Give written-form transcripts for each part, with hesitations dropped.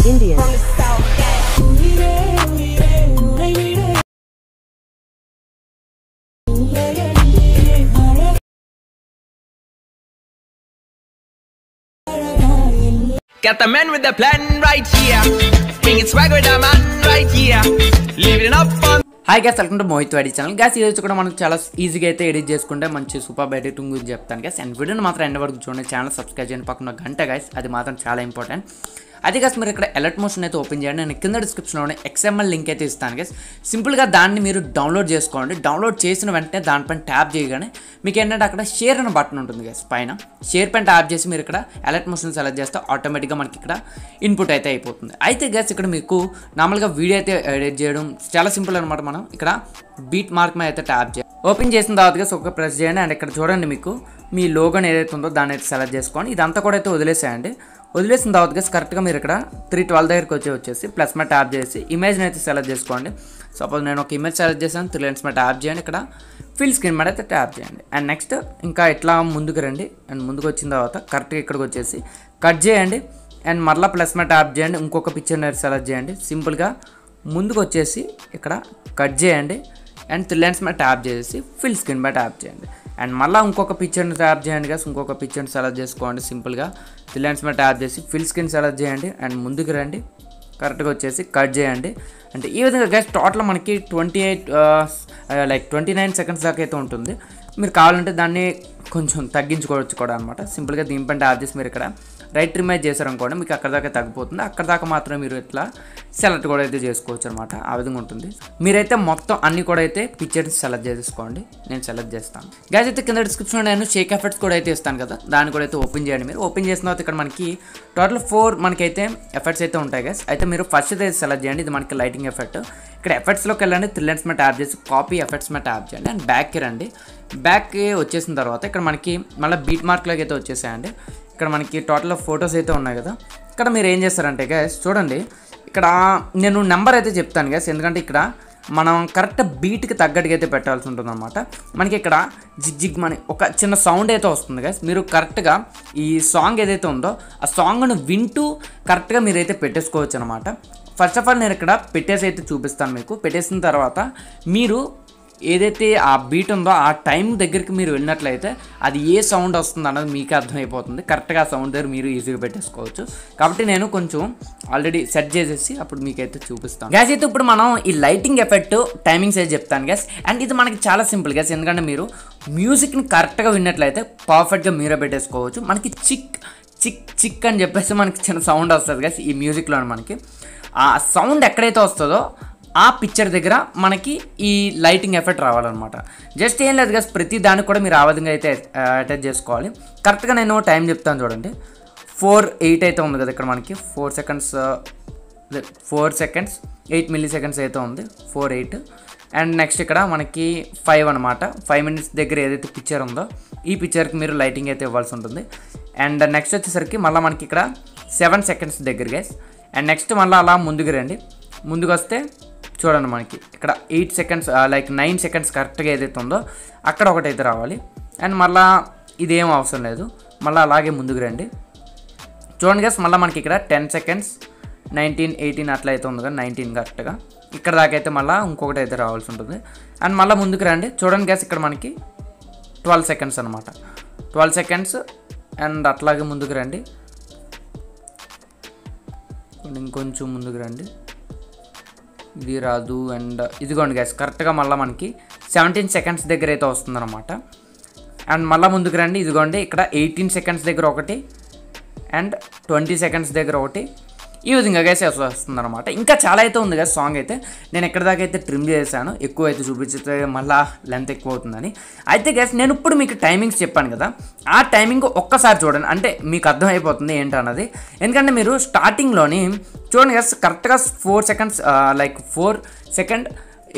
Indian. Got the man with the plan right here. Bringing swag with the man right here. Living up on. Hi gas welcome to Mohit channel gas ఈరోజు కూడా మనం చాలా ఈజీగా అయితే edit చేసుకుంటే మంచి super editing గురించి చెప్తాను గ్యాస్ అండ్ వీడియోని మాత్రం ఎండ్ వరకు చూడండి ఛానల్ సబ్స్క్రైబ్ చేయండి పక్కన గంట గ్యాస్ అది మాత్రం చాలా ఇంపార్టెంట్ అదే గ్యాస్ మీరు ఇక్కడ అలర్ట్ మోషన్ అయితే ఓపెన్ చేయండి నేను కింద డిస్క్రిప్షన్లోనే XML లింక్ అయితే ఇస్తాను గ్యాస్ సింపుల్గా దాన్ని మీరు డౌన్లోడ్ చేసుకోండి డౌన్లోడ్ చేసిన వెంటనే దానిపైన ట్యాప్ చేయగానే మీకు ఏంటంటే అక్కడ షేర్ అనే బటన్ ఉంటుంది గ్యాస్ పైన షేర్ పైన ట్యాప్ చేసి మీరు ఇక్కడ అలర్ట్ మోషన్ సెలెక్ట్ చేస్తే ఆటోమేటిక్గా మనకి ఇక్కడ ఇన్పుట్ అయితే అయిపోతుంది అయితే గ్యాస్ ఇక్కడ మీకు నార్మల్గా వీడియో అయితే ఎడిట్ చేయడం చాలా సింపుల్ అనమాట మనం ఇక్కడ బీట్ మార్క్ మీద అయితే ట్యాప్ చేయాలి ఓపెన్ చేసిన తర్వాత గ్యాస్ ఒక ప్రెస్ చేయండి అండ్ ఇక్కడ చూడండి మీకు మీ లోగోని ఏదైతే ఉందో దాన్ని అయితే సెలెక్ట్ చేసుకోండి ఇదంతా కూడా అయితే వదిలేసేయండి వదిలేసిన తర్వాత గ్యాస్ కరెక్ట్గా మీరు ఇక్కడ 312 దగ్గరికి వచ్చేసి ప్లస్ మీద ట్యాప్ చేసి ఇమేజ్ని అయితే సెలెక్ట్ చేసుకోండి సపోజ్ నేను ఒక ఇమేజ్ సెలెక్ట్ చేశాను 3 లైన్స్ మీద ట్యాప్ చేయండి ఇక్కడ ఫిల్ స్క్రీన్ మీద అయితే ట్యాప్ చేయండి అండ్ నెక్స్ట్ ఇంకా ఇట్లా ముందుకు రండి అండ్ ముందుకు వచ్చిన తర్వాత కరెక్ట్గా ఇక్కడికి వచ్చేసి కట్ చేయండి అండ్ మరలా ప్లస్ మీద ట్యాప్ చేయండి ఇంకొక పిక్చర్ని సెలెక్ట్ చేయండి సింపుల్గా ముందుకు వచ్చేసి ఇక్కడ కట్ చేయండి అండ్ 3 లైన్స్ మీద ట్యాప్ చేసి ఫిల్ స్క్రీన్ మీద ట్యాప్ చేయండి అండ్ మళ్ళీ ఇంకొక పిక్చర్ని ట్యాప్ చేయండి కదా ఇంకొక పిక్చర్ని సెలెక్ట్ చేసుకోండి సింపుల్గా 3 లైన్స్ మీద ట్యాప్ చేసి ఫిల్ స్క్రీన్ సెలెక్ట్ చేయండి అండ్ ముందుకు రండి కరెక్ట్గా వచ్చేసి కట్ చేయండి అంటే ఈ విధంగా గైస్ టోటల్ మనకి 29 సెకండ్స్ దాకా అయితే ఉంటుంది మీరు కావాలంటే దాన్ని కొంచెం తగ్గించుకోవచ్చు కూడా అనమాట సింపుల్గా దీనిపైన ట్యాప్ చేసి మీరు ఇక్కడ రైట్ ట్రిమైజ్ చేశారనుకోండి మీకు అక్కడ దాకా తగ్గిపోతుంది అక్కడ దాకా మాత్రం మీరు ఇట్లా సెలెక్ట్ కూడా అయితే చేసుకోవచ్చు అనమాట ఆ విధంగా ఉంటుంది మీరైతే మొత్తం అన్ని కూడా అయితే పిక్చర్స్ సెలెక్ట్ చేసుకోండి నేను సెలెక్ట్ చేస్తాను గైస్ అయితే కింద డిస్క్రిప్షన్లో నేను షేక్ ఎఫెక్ట్స్ కూడా అయితే ఇస్తాను కదా దాన్ని కూడా అయితే ఓపెన్ చేయండి మీరు ఓపెన్ చేసిన తర్వాత ఇక్కడ మనకి టోటల్ 4 మనకైతే ఎఫెక్ట్స్ అయితే ఉంటాయి గైస్ అయితే మీరు ఫస్ట్ అయితే సెలెక్ట్ చేయండి ఇది మనకి లైటింగ్ ఎఫెక్ట్ ఇక్కడ ఎఫెక్ట్స్లోకి వెళ్ళండి 3 లైన్స్ మీద ట్యాప్ చేసి కాపీ ఎఫెక్ట్స్ మీద ట్యాప్ చేయండి అండ్ బ్యాక్కి రండి బ్యాక్కి వచ్చేసిన తర్వాత ఇక్కడ మనకి మళ్ళీ బీట్ మార్క్లోకి అయితే వచ్చేసాయండి ఇక్కడ మనకి టోటల్ ఫొటోస్ అయితే ఉన్నాయి కదా ఇక్కడ మీరు ఏం చేస్తారంటే గైస్ చూడండి ఇక్కడ నేను నెంబర్ అయితే చెప్తాను గైస్ ఎందుకంటే ఇక్కడ మనం కరెక్ట్ బీట్కి తగ్గట్టుగా అయితే పెట్టాల్సి ఉంటుంది అనమాట మనకి ఇక్కడ జిగ్ మన ఒక చిన్న సౌండ్ అయితే వస్తుంది గైస్ మీరు కరెక్ట్గా ఈ సాంగ్ ఏదైతే ఉందో ఆ సాంగ్ను వింటూ కరెక్ట్గా మీరైతే పెట్టేసుకోవచ్చు అనమాట ఫస్ట్ ఆఫ్ ఆల్ నేను ఇక్కడ పెట్టేసి అయితే చూపిస్తాను మీకు పెట్టేసిన తర్వాత మీరు ఏదైతే ఆ బీట్ ఉందో ఆ టైం దగ్గరికి మీరు వెళ్ళినట్లయితే అది ఏ సౌండ్ వస్తుంది అన్నది మీకు అర్థమైపోతుంది కరెక్ట్గా ఆ సౌండ్ దగ్గర మీరు ఈజీగా పెట్టేసుకోవచ్చు కాబట్టి నేను కొంచెం ఆల్రెడీ సెట్ చేసేసి అప్పుడు మీకైతే చూపిస్తాను గ్యాస్ అయితే ఇప్పుడు మనం ఈ లైటింగ్ ఎఫెక్ట్ టైమింగ్స్ అయితే చెప్తాను గ్యాస్ అండ్ ఇది మనకి చాలా సింపుల్ గ్యాస్ ఎందుకంటే మీరు మ్యూజిక్ని కరెక్ట్గా విన్నట్లయితే పర్ఫెక్ట్గా మీరే పెట్టేసుకోవచ్చు మనకి చిక్ చిక్ చిక్ అని చెప్పేసి మనకి చిన్న సౌండ్ వస్తుంది గ్యాస్ ఈ మ్యూజిక్లో మనకి ఆ సౌండ్ ఎక్కడైతే వస్తుందో ఆ పిక్చర్ దగ్గర మనకి ఈ లైటింగ్ ఎఫెక్ట్ రావాలన్నమాట జస్ట్ ఏం లేదు కదా ప్రతి దానికి కూడా మీరు ఆ విధంగా అయితే అటాచ్ చేసుకోవాలి కరెక్ట్గా నేను టైం చెప్తాను చూడండి 4:08 అయితే ఉంది కదా ఇక్కడ మనకి 4 సెకండ్స్ 8 మిల్లీ సెకండ్స్ అయితే ఉంది 4:08 అండ్ నెక్స్ట్ ఇక్కడ మనకి 5 అనమాట 5 మినిట్స్ దగ్గర ఏదైతే పిక్చర్ ఉందో ఈ పిక్చర్కి మీరు లైటింగ్ అయితే ఇవ్వాల్సి ఉంటుంది అండ్ నెక్స్ట్ వచ్చేసరికి మళ్ళీ మనకి ఇక్కడ 7 సెకండ్స్ దగ్గర గైస్ అండ్ నెక్స్ట్ మళ్ళీ అలా ముందుకు రండి ముందుకు వస్తే చూడండి మనకి ఇక్కడ 8 సెకండ్స్ లైక్ 9 సెకండ్స్ కరెక్ట్గా ఏదైతే ఉందో అక్కడ ఒకటైతే రావాలి అండ్ మళ్ళీ ఇదేం అవసరం లేదు మళ్ళీ అలాగే ముందుకు రండి చూడండి గైస్ మళ్ళీ మనకి ఇక్కడ 10 సెకండ్స్ 19 18 అట్లా అయితే ఉంది కదా 19 కరెక్ట్గా ఇక్కడ దాకా అయితే మళ్ళీ ఇంకొకటి అయితే రావాల్సి ఉంటుంది అండ్ మళ్ళీ ముందుకు రండి చూడండి గైస్ ఇక్కడ మనకి 12 సెకండ్స్ అనమాట 12 సెకండ్స్ అండ్ అట్లాగే ముందుకు రండి ఇంకొంచెం ముందుకు రండి ఇది రాదు అండ్ ఇదిగోండి గైస్ కరెక్ట్గా మళ్ళీ మనకి 17 సెకండ్స్ దగ్గర అయితే వస్తుందన్నమాట అండ్ మళ్ళీ ముందుకు రండి ఇదిగోండి ఇక్కడ 18 సెకండ్స్ దగ్గర ఒకటి అండ్ 20 సెకండ్స్ దగ్గర ఒకటి ఈ విధంగా గైస్ వస్తుందన్నమాట ఇంకా చాలా అయితే ఉంది కదా సాంగ్ అయితే నేను ఎక్కడ దాకా అయితే ట్రిమ్ చేశాను ఎక్కువ అయితే చూపించితే మళ్ళీ లెంత్ ఎక్కువ అవుతుందని అయితే గైస్ నేను ఇప్పుడు మీకు టైమింగ్స్ చెప్పాను కదా ఆ టైమింగ్ ఒక్కసారి చూడండి అంటే మీకు అర్థమైపోతుంది ఏంటన్నది ఎందుకంటే మీరు స్టార్టింగ్లోని చూడండి గైస్ కరెక్ట్గా 4 seconds like 4 second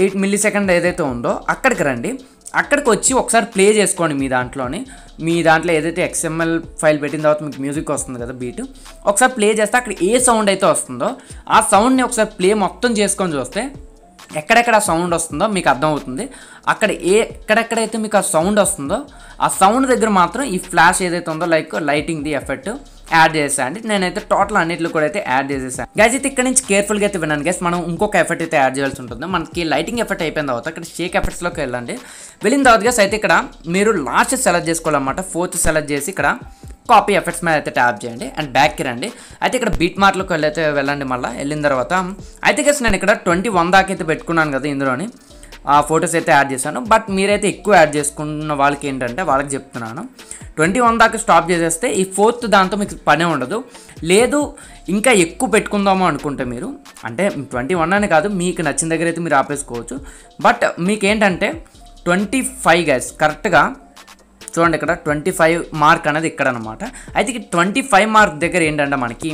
8 milli second ఏదైతే ఉందో అక్కడికి రండి అక్కడికి వచ్చి ఒకసారి ప్లే చేసుకోండి మీ దాంట్లో ఏదైతే XML ఫైల్ పెట్టిన తర్వాత మీకు మ్యూజిక్ వస్తుంది కదా బీట్ ఒకసారి ప్లే చేస్తే అక్కడ ఏ సౌండ్ అయితే వస్తుందో ఆ సౌండ్ని ఒకసారి ప్లే మొత్తం చేసుకొని చూస్తే ఎక్కడెక్కడ సౌండ్ వస్తుందో మీకు అర్థమవుతుంది అక్కడ ఎక్కడెక్కడైతే మీకు ఆ సౌండ్ వస్తుందో ఆ సౌండ్ దగ్గర మాత్రం ఈ ఫ్లాష్ ఏదైతే ఉందో like lighting the effect add చేసేయండి. నేనైతే టోటల్ అన్నిట్లో కూడా అయితే యాడ్ చేసేసాను గైస్. అయితే ఇక్కడ నుంచి కేర్ఫుల్గా అయితే విన్నాను గైస్. మనం ఇంకొక ఎఫెక్ట్ అయితే యాడ్ చేయాల్సి ఉంటుంది. మనకి లైటింగ్ ఎఫెక్ట్ అయిపోయిన తర్వాత ఇక్కడ షేక్ ఎఫెక్ట్స్లోకి వెళ్ళండి. వెళ్ళిన తర్వాత గైస్ అయితే ఇక్కడ మీరు లాస్ట్ సెలెక్ట్ చేసుకోవాలన్నమాట. 4th సెలెక్ట్ చేసి ఇక్కడ కాపీ ఎఫెక్ట్స్ మీద అయితే ట్యాప్ చేయండి అండ్ బ్యాక్కి రండి. అయితే ఇక్కడ బీట్ మార్క్లోకి అయితే వెళ్ళండి. మళ్ళీ వెళ్ళిన తర్వాత అయితే గైస్ నేను ఇక్కడ 21 దాకా అయితే పెట్టుకున్నాను కదా, ఇందులోని ఆ ఫొటోస్ అయితే యాడ్ చేశాను. బట్ మీరైతే ఎక్కువ యాడ్ చేసుకున్న వాళ్ళకి ఏంటంటే వాళ్ళకి చెప్తున్నాను, 21 దాకా స్టాప్ చేసేస్తే ఈ 4th దాంతో మీకు పనే ఉండదు. లేదు ఇంకా ఎక్కువ పెట్టుకుందాము అనుకుంటే మీరు, అంటే 21 అని కాదు, మీకు నచ్చిన దగ్గర అయితే మీరు ఆపేసుకోవచ్చు. బట్ మీకు ఏంటంటే 25 గైస్ కరెక్ట్గా చూడండి, ఇక్కడ 25 మార్క్ అనేది ఇక్కడ అనమాట. అయితే 25 మార్క్ దగ్గర ఏంటంటే మనకి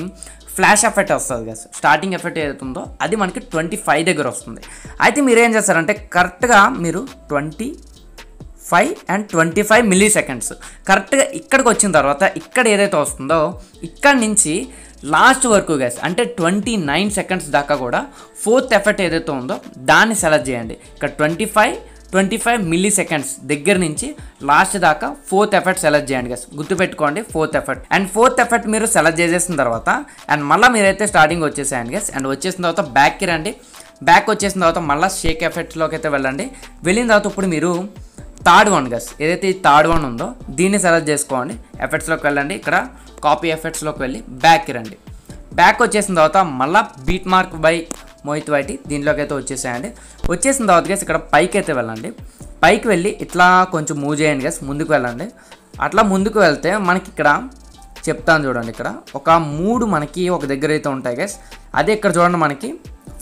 ఫ్లాష్ ఎఫెక్ట్ వస్తుంది కదా, స్టార్టింగ్ ఎఫెక్ట్ ఏదైతుందో అది మనకి 25 దగ్గర వస్తుంది. అయితే మీరు ఏం చేస్తారంటే కరెక్ట్గా మీరు 25 and 25 మిల్లీ సెకండ్స్ కరెక్ట్గా ఇక్కడికి వచ్చిన తర్వాత ఇక్కడ ఏదైతే వస్తుందో ఇక్కడ నుంచి లాస్ట్ వరకు గైస్ అంటే 29 సెకండ్స్ దాకా కూడా 4th ఎఫెక్ట్ ఏదైతే ఉందో దాన్ని సెలెక్ట్ చేయండి. ఇక్కడ 25 మిల్లీ సెకండ్స్ దగ్గర నుంచి లాస్ట్ దాకా 4th ఎఫెక్ట్ సెలెక్ట్ చేయండి గైస్. గుర్తుపెట్టుకోండి 4th effect. And 4th effect మీరు సెలెక్ట్ చేసేసిన తర్వాత అండ్ మళ్ళీ మీరైతే స్టార్టింగ్ వచ్చేసేయండి గైస్. అండ్ వచ్చేసిన తర్వాత బ్యాక్కి రండి. బ్యాక్ వచ్చేసిన తర్వాత మళ్ళీ షేక్ ఎఫెక్ట్స్లోకి అయితే వెళ్ళండి. వెళ్ళిన తర్వాత ఇప్పుడు మీరు థర్డ్ వన్ గైస్, ఏదైతే ఈ థర్డ్ వన్ ఉందో దీన్ని సెలెక్ట్ చేసుకోండి. ఎఫెక్ట్స్లోకి వెళ్ళండి. ఇక్కడ కాపీ ఎఫెక్ట్స్లోకి వెళ్ళి బ్యాక్కి రండి. బ్యాక్ వచ్చేసిన తర్వాత మళ్ళీ బీట్ మార్క్ బై మోహిత్ దీంట్లోకి అయితే వచ్చేసేయండి. వచ్చేసిన తర్వాత గైస్ ఇక్కడ పైకి అయితే వెళ్ళండి. పైకి వెళ్ళి ఇట్లా కొంచెం మూవ్ చేయండి గైస్, ముందుకు వెళ్ళండి. అట్లా ముందుకు వెళ్తే మనకి ఇక్కడ చెప్తాను చూడండి, ఇక్కడ ఒక 3 మనకి ఒక దగ్గర అయితే ఉంటాయి గైస్. అదే ఇక్కడ చూడండి మనకి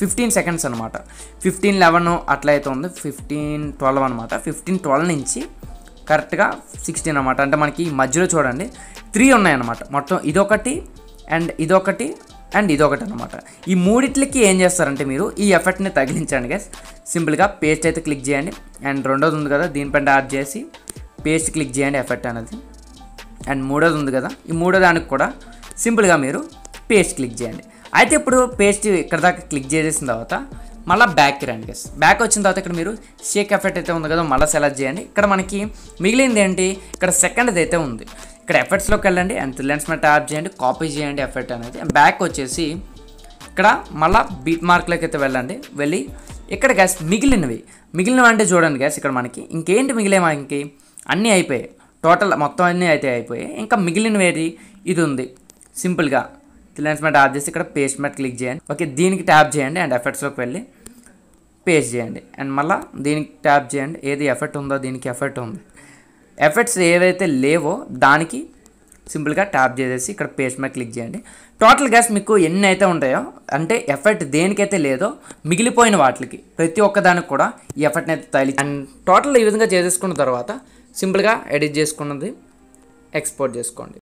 15 సెకండ్స్ అనమాట. 15, 11 అట్లా అయితే ఉంది. 15, 12 అనమాట. 15, 12 నుంచి కరెక్ట్గా 16 అనమాట. అంటే మనకి మధ్యలో చూడండి 3 ఉన్నాయన్నమాట. మొత్తం ఇదొకటి అండ్ ఇదొకటి అండ్ ఇదొకటి అనమాట. ఈ మూడిట్లకి ఏం చేస్తారంటే మీరు ఈ ఎఫెక్ట్ని తగిలించండి గైస్. సింపుల్గా పేస్ట్ అయితే క్లిక్ చేయండి. అండ్ రెండోది ఉంది కదా దీనిపైన ట్యాప్ చేసి పేస్ట్ క్లిక్ చేయండి ఎఫెక్ట్ అనేది. అండ్ మూడోది ఉంది కదా ఈ మూడో దానికి కూడా సింపుల్గా మీరు పేస్ట్ క్లిక్ చేయండి. అయితే ఇప్పుడు పేస్ట్ ఇక్కడ దాకా క్లిక్ చేసేసిన తర్వాత మళ్ళీ బ్యాక్కి రండి గైస్. బ్యాక్ వచ్చిన తర్వాత ఇక్కడ మీరు షేక్ ఎఫెక్ట్ అయితే ఉంది కదా మళ్ళీ సెలెక్ట్ చేయండి. ఇక్కడ మనకి మిగిలింది ఏంటి, ఇక్కడ సెకండ్ది అయితే ఉంది. ఇక్కడ ఎఫెక్ట్స్లోకి వెళ్ళండి అండ్ లెన్స్ మీద ట్యాప్ చేయండి, కాపీ చేయండి ఎఫెక్ట్ అనేది. బ్యాక్ వచ్చేసి ఇక్కడ మళ్ళీ బీట్ మార్క్లోకి అయితే వెళ్ళండి. వెళ్ళి ఇక్కడ గైస్ మిగిలినవి అంటే చూడండి గైస్, ఇక్కడ మనకి ఇంకేంటి మిగిలే, మనకి అన్నీ అయిపోయాయి. టోటల్ మొత్తం అన్నీ అయితే అయిపోయాయి. ఇంకా మిగిలినవి ఏది ఇది ఉంది. సింపుల్గా లెన్స్ మీద ట్యాప్ చేసి ఇక్కడ పేస్ట్ మీద క్లిక్ చేయండి. ఓకే దీనికి ట్యాప్ చేయండి అండ్ ఎఫెక్ట్స్లోకి వెళ్ళి పేస్ట్ చేయండి. అండ్ మళ్ళీ దీనికి ట్యాప్ చేయండి. ఏది ఎఫెక్ట్ ఉందో దీనికి ఎఫెక్ట్ ఉంది. ఎఫెక్ట్స్ ఏవైతే లేవో దానికి సింపుల్గా ట్యాప్ చేసేసి ఇక్కడ పేస్ట్ మీద క్లిక్ చేయండి. టోటల్ గ్యాస్ మీకు ఎన్ని అయితే ఉంటాయో అంటే ఎఫెక్ట్ దేనికైతే లేదో మిగిలిపోయిన వాటికి ప్రతి ఒక్క దానికి కూడా ఈ ఎఫెక్ట్ని అయితే తగిలి అండ్ టోటల్ ఈ విధంగా చేసేసుకున్న తర్వాత సింపుల్గా ఎడిట్ చేసుకున్నది ఎక్స్పోర్ట్ చేసుకోండి.